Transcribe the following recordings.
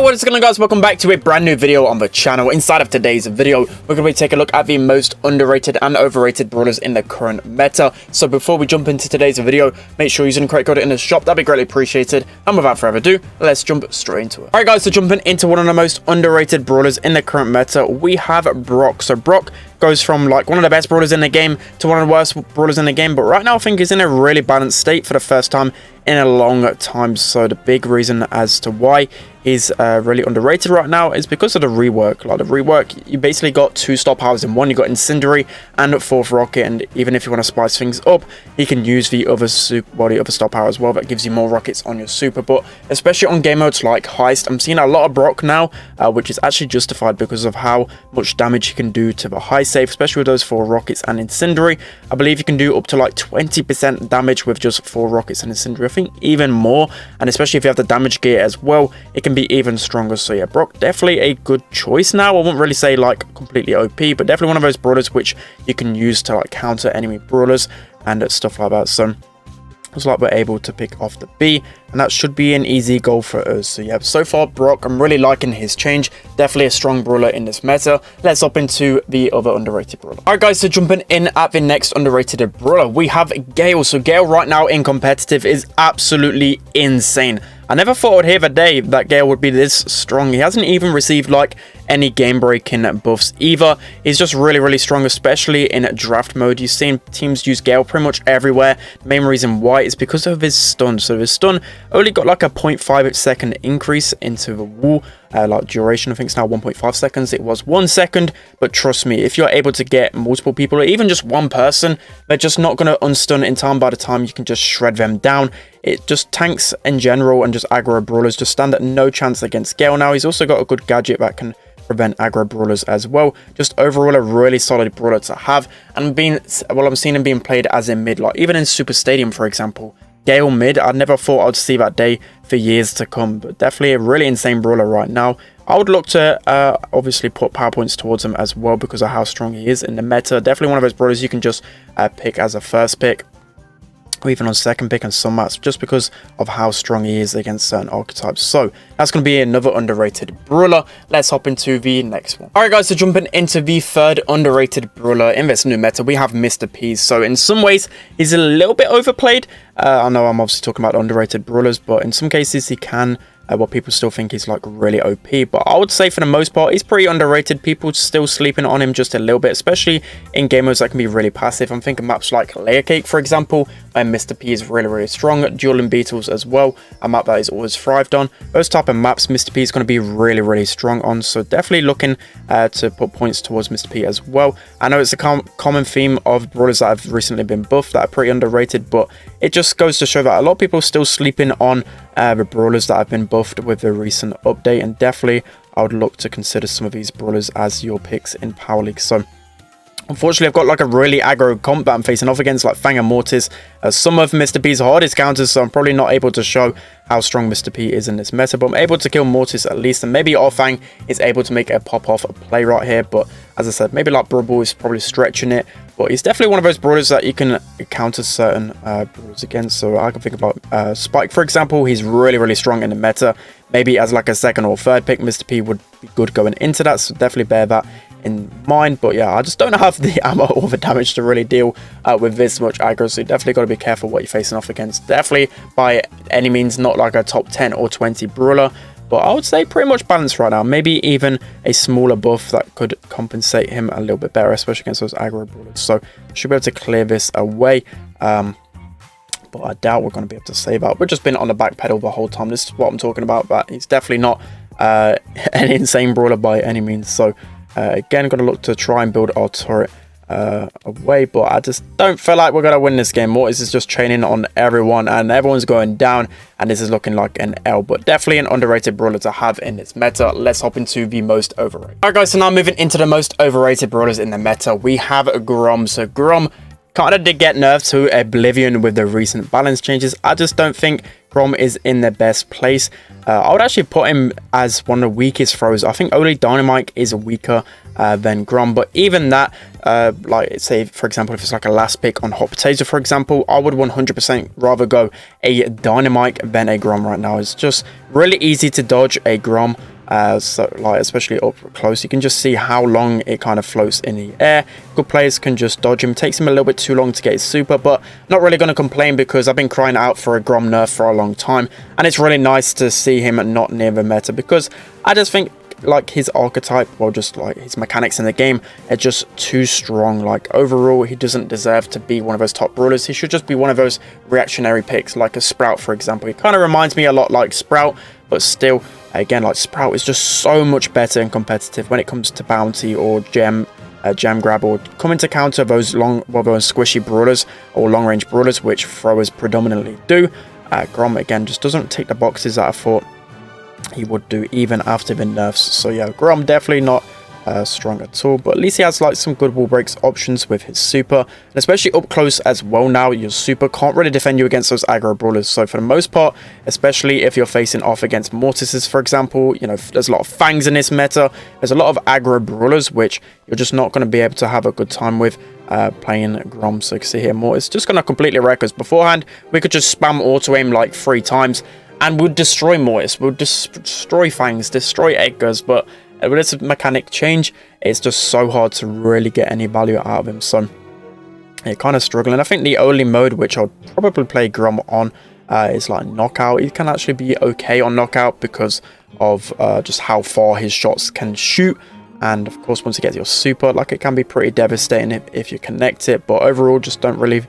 What is going on, guys? Welcome back to a brand new video on the channel. Inside of today's video, we're going to be taking a look at the most underrated and overrated brawlers in the current meta. So before we jump into today's video, make sure you're using the correct code in the shop. That'd be greatly appreciated. And without further ado, let's jump straight into it. Alright guys, so jumping into one of the most underrated brawlers in the current meta, we have Brock. So Brock goes from like one of the best brawlers in the game to one of the worst brawlers in the game, but right now I think he's in a really balanced state for the first time in a long time. So the big reason as to why he's really underrated right now is because of the rework. Like the rework, you basically got two star powers in one. You got Incendiary and fourth rocket, and even if you want to spice things up, you can use the other other star power as well. That gives you more rockets on your super. But especially on game modes like Heist, I'm seeing a lot of Brock now, which is actually justified because of how much damage you can do to the high save, especially with those 4 rockets and Incendiary. I believe you can do up to like 20% damage with just 4 rockets and Incendiary. I think even more, and especially if you have the damage gear as well, it can be even stronger. So yeah, Brock definitely a good choice now. I wouldn't really say like completely OP, but definitely one of those brawlers which you can use to like counter enemy brawlers and stuff like that. So it's like we're able to pick off the B, and that should be an easy goal for us. So yeah, so far Brock, I'm really liking his change. Definitely a strong brawler in this meta. Let's hop into the other underrated brawler. Alright guys, so jumping in at the next underrated brawler, we have Galil. So Galil right now in competitive is absolutely insane. I never thought I'd hear the day that Galil would be this strong. He hasn't even received like any game breaking buffs either. He's just really strong, especially in draft mode. You've seen teams use Galil pretty much everywhere. The main reason why is because of his stun. So his stun only got like a 0.5 second increase into the wall. Like duration, I think it's now 1.5 seconds. It was 1 second, but trust me, if you're able to get multiple people or even just one person, they're just not going to unstun in time. By the time you can just shred them down, it just tanks in general and just aggro brawlers just stand at no chance against Galil. Now he's also got a good gadget that can prevent aggro brawlers as well. Just overall a really solid brawler to have, and I'm seeing him being played as in mid, like even in Super Stadium for example. Galil mid, I never thought I'd see that day for years to come, but definitely a really insane brawler right now. I would look to obviously put power points towards him as well because of how strong he is in the meta. Definitely one of those brawlers you can just pick as a first pick, or even on second pick and some maps, just because of how strong he is against certain archetypes. So that's going to be another underrated brawler. Let's hop into the next one. Alright guys, so jumping into the third underrated brawler in this new meta, we have Mr. P. So in some ways he's a little bit overplayed. I know I'm obviously talking about underrated brawlers, but in some cases he can what people still think he's like really OP, but I would say for the most part he's pretty underrated. People still sleeping on him just a little bit, especially in game modes that can be really passive. I'm thinking maps like Layer Cake for example, and Mr. P is really strong. Dueling Beetles as well, a map that he's always thrived on. Those type of maps Mr. P is going to be really strong on, so definitely looking to put points towards Mr. P as well. I know it's a common theme of brawlers that have recently been buffed that are pretty underrated, but it just goes to show that a lot of people are still sleeping on the brawlers that have been buffed with the recent update, and definitely I would look to consider some of these brawlers as your picks in Power League. So unfortunately I've got like a really aggro comp that I'm facing off against, like Fang and Mortis, some of Mr. P's hardest counters, so I'm probably not able to show how strong Mr. P is in this meta, but I'm able to kill Mortis at least, and maybe Fang is able to make a pop-off play right here. But as I said, maybe like Brawl is probably stretching it, but he's definitely one of those brawlers that you can counter certain brawlers against. So I can think about Spike for example. He's really strong in the meta. Maybe as like a second or third pick, Mr. P would be good going into that, so definitely bear that in mind. But yeah, I just don't have the ammo or the damage to really deal with this much aggro, so you definitely got to be careful what you're facing off against. Definitely by any means not like a top 10 or 20 brawler, but I would say pretty much balanced right now. Maybe even a smaller buff that could compensate him a little bit better, especially against those aggro brawlers. So should be able to clear this away, but I doubt we're going to be able to save out. We've just been on the back pedal the whole time. This is what I'm talking about, but he's definitely not an insane brawler by any means. So again, going to look to try and build our turret away, but I just don't feel like we're going to win this game. Mortis is just training on everyone, and everyone's going down, and this is looking like an L, but definitely an underrated brawler to have in this meta. Let's hop into the most overrated. Alright guys, so now moving into the most overrated brawlers in the meta, we have Grom. So Grom kind of did get nerfed to oblivion with the recent balance changes. I just don't think Grom is in the best place. I would actually put him as one of the weakest throws. I think only Dynamite is weaker than Grom, but even that, like say for example if it's like a last pick on Hot Potato for example, I would 100% rather go a Dynamite than a Grom right now. It's just really easy to dodge a Grom. So like especially up close, you can just see how long it kind of floats in the air. Good players can just dodge him. Takes him a little bit too long to get his super, but not really going to complain because I've been crying out for a Grom nerf for a long time, and it's really nice to see him not near the meta because I just think like his archetype, well, just like his mechanics in the game are just too strong. Like overall, he doesn't deserve to be one of those top brawlers. He should just be one of those reactionary picks like a Sprout, for example. He kind of reminds me a lot like Sprout, but still, again, like Sprout is just so much better and competitive when it comes to bounty or gem grab, or coming to counter those those squishy brawlers or long range brawlers, which throwers predominantly do. Grom again just doesn't tick the boxes that I thought he would do even after the nerfs. So yeah, Grom definitely not strong at all, but at least he has like some good wall breaks options with his super, and especially up close as well. Now your super can't really defend you against those aggro brawlers, so for the most part, especially if you're facing off against mortises, for example, you know, there's a lot of fangs in this meta. There's a lot of aggro brawlers which you're just not going to be able to have a good time with playing Grom. So you can see here, Mortis just going to completely wreck us. Beforehand, we could just spam auto aim like 3 times and we'll destroy Mortis, we'll destroy Fangs, destroy Edgars, but with this mechanic change, it's just so hard to really get any value out of him. So yeah, kind of struggling. I think the only mode which I'll probably play Grom on is like Knockout. He can actually be okay on Knockout because of just how far his shots can shoot. And of course, once you get your super, like it can be pretty devastating if you connect it. But overall, just not really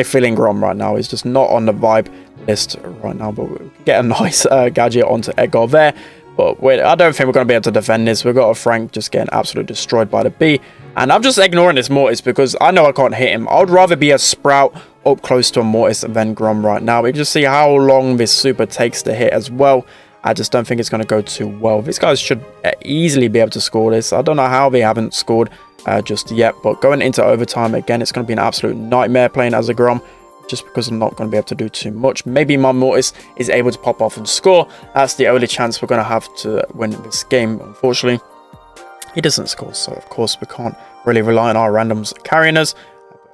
feeling Grom right now. He's just not on the vibe list right now. But we'll get a nice gadget onto Edgar there. But wait, I don't think we're going to be able to defend this. We've got a Frank just getting absolutely destroyed by the B. And I'm just ignoring this Mortis because I know I can't hit him. I would rather be a Sprout up close to a Mortis than Grom right now. We can just see how long this super takes to hit as well. I just don't think it's going to go too well. These guys should easily be able to score this. I don't know how they haven't scored just yet. But going into overtime, again, it's going to be an absolute nightmare playing as a Grom, just because I'm not going to be able to do too much. Maybe my Mortis is able to pop off and score. That's the only chance we're going to have to win this game. Unfortunately, he doesn't score, so of course we can't really rely on our randoms carrying us.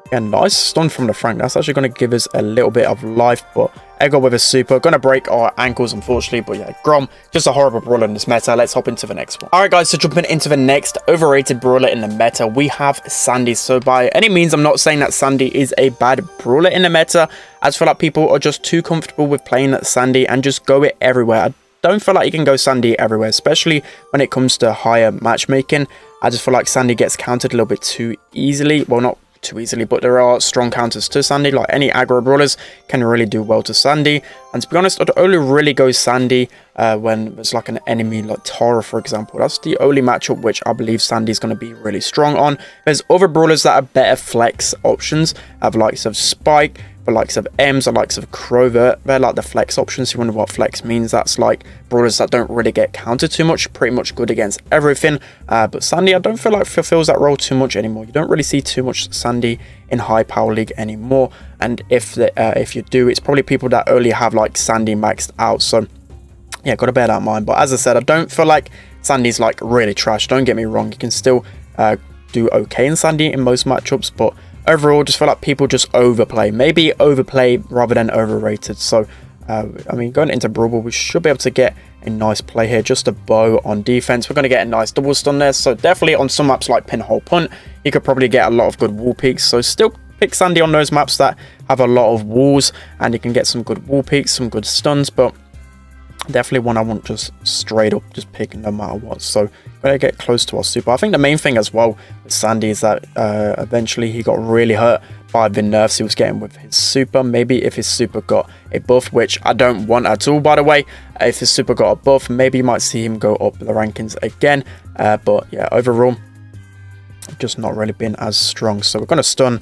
Again, nice stun from the Frank. That's actually going to give us a little bit of life, but Edgar with a super going to break our ankles, unfortunately. But yeah, Grom, just a horrible brawler in this meta. Let's hop into the next one. Alright guys, so jumping into the next overrated brawler in the meta, we have Sandy. So by any means, I'm not saying that Sandy is a bad brawler in the meta. I just feel like people are just too comfortable with playing Sandy and just go it everywhere. I don't feel like you can go Sandy everywhere, especially when it comes to higher matchmaking. I just feel like Sandy gets countered a little bit too easily. Well, not too easily, but there are strong counters to Sandy. Like any aggro brawlers can really do well to Sandy, and to be honest, I'd only really go Sandy when there's like an enemy like Tara, for example. That's the only matchup which I believe Sandy's going to be really strong on. There's other brawlers that are better flex options, the likes of Spike, the likes of Ems, the likes of Crover. They're like the flex options. You wonder what flex means? That's like brawlers that don't really get countered too much, pretty much good against everything. But Sandy, I don't feel like fulfills that role too much anymore. You don't really see too much Sandy in high power league anymore, and if you do, it's probably people that only have like Sandy maxed out. So yeah, got to bear that in mind. But as I said, I don't feel like Sandy's like really trash. Don't get me wrong, you can still do okay in Sandy in most matchups, but overall, just feel like people just overplay. Maybe overplay rather than overrated. So, I mean, going into Brawl, we should be able to get a nice play here. Just a bow on defense. We're going to get a nice double stun there. So, definitely on some maps like Pinhole Punt, you could probably get a lot of good wall peaks. So, still pick Sandy on those maps that have a lot of walls, and you can get some good wall peaks, some good stuns. But definitely one I want just straight up just pick no matter what. So gotta get close to our super. I think the main thing as well with Sandy is that eventually he got really hurt by the nerfs he was getting with his super. Maybe if his super got a buff, which I don't want at all, by the way, if his super got a buff, maybe you might see him go up the rankings again. But yeah, overall, just not really been as strong. So we're gonna stun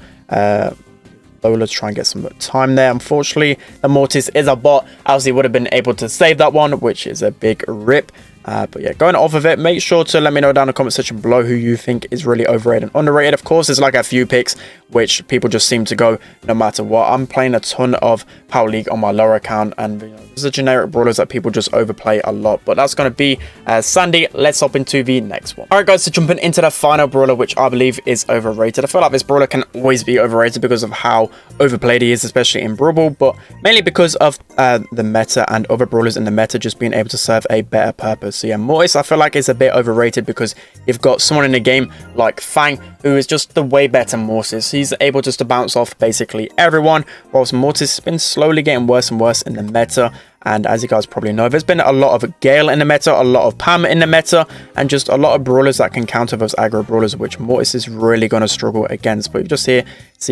Lola to try and get some time there. Unfortunately, the Mortis is a bot. Else he would have been able to save that one, which is a big rip. But yeah, going off of it, make sure to let me know down in the comment section below who you think is really overrated and underrated. Of course, there's like a few picks which people just seem to go no matter what. I'm playing a ton of Power League on my lower account, and you know, there's a generic brawlers that people just overplay a lot. But that's going to be Sandy. Let's hop into the next one. Alright guys, so jumping into the final brawler, which I believe is overrated. I feel like this brawler can always be overrated because of how overplayed he is, especially in Brawl, but mainly because of the meta and other brawlers in the meta just being able to serve a better purpose. So yeah, Mortis I feel like is a bit overrated because you've got someone in the game like Fang who is just the way better Mortis. He's able just to bounce off basically everyone, whilst Mortis has been slowly getting worse and worse in the meta. And as you guys probably know, there's been a lot of Galil in the meta, a lot of Pam in the meta, and just a lot of brawlers that can counter those aggro brawlers, which Mortis is really going to struggle against. But you just see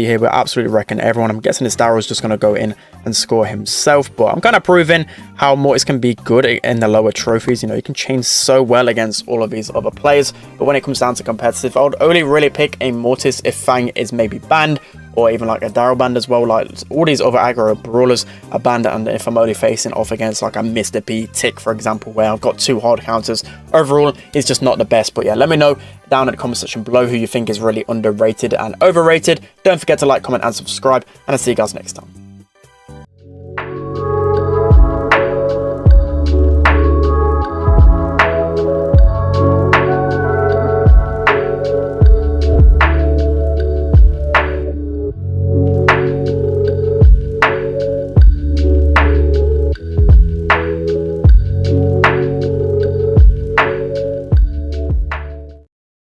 here, we're absolutely wrecking everyone. I'm guessing this Darryl's just going to go in and score himself. But I'm kind of proving how Mortis can be good in the lower trophies. You know, you can chain so well against all of these other players. But when it comes down to competitive, I would only really pick a Mortis if Fang is maybe banned, or even like a Daryl band as well. Like all these other aggro brawlers are banned, and if I'm only facing off against like a Mr. P, Tick for example, where I've got 2 hard counters, overall it's just not the best. But yeah, let me know down in the comment section below who you think is really underrated and overrated. Don't forget to like, comment and subscribe, and I'll see you guys next time.